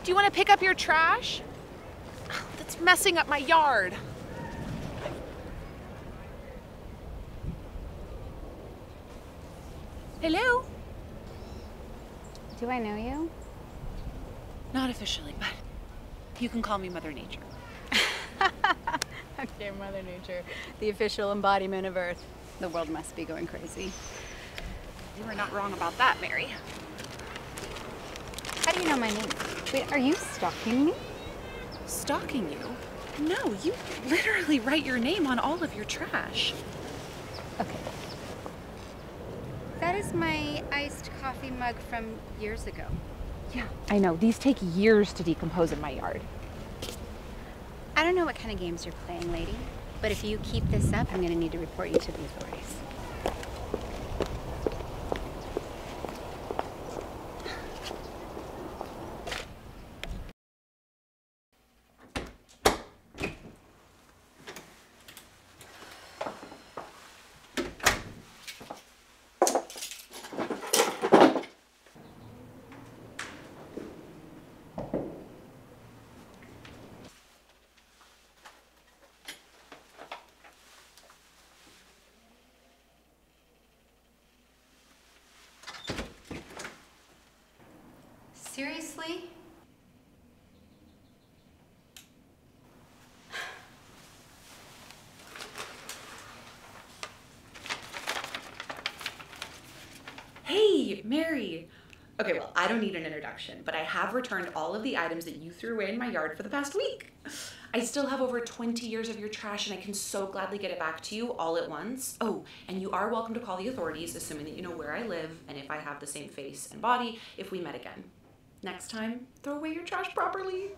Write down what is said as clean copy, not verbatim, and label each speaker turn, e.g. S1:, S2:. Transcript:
S1: Do you want to pick up your trash? That's messing up my yard. Hello?
S2: Do I know you?
S1: Not officially, but you can call me Mother Nature.
S2: Okay, Mother Nature, the official embodiment of Earth. The world must be going crazy.
S1: You were not wrong about that, Mary.
S2: How do you know my name? Wait, are you stalking me?
S1: Stalking you? No, you literally write your name on all of your trash.
S2: Okay. That is my iced coffee mug from years ago.
S1: Yeah, I know. These take years to decompose in my yard.
S2: I don't know what kind of games you're playing, lady, but if you keep this up, I'm going to need to report you to the authorities. Seriously?
S3: Hey, Mary. Okay, well, I don't need an introduction, but I have returned all of the items that you threw away in my yard for the past week. I still have over 20 years of your trash, and I can so gladly get it back to you all at once. Oh, and you are welcome to call the authorities, assuming that you know where I live and if I have the same face and body if we met again. Next time, throw away your trash properly.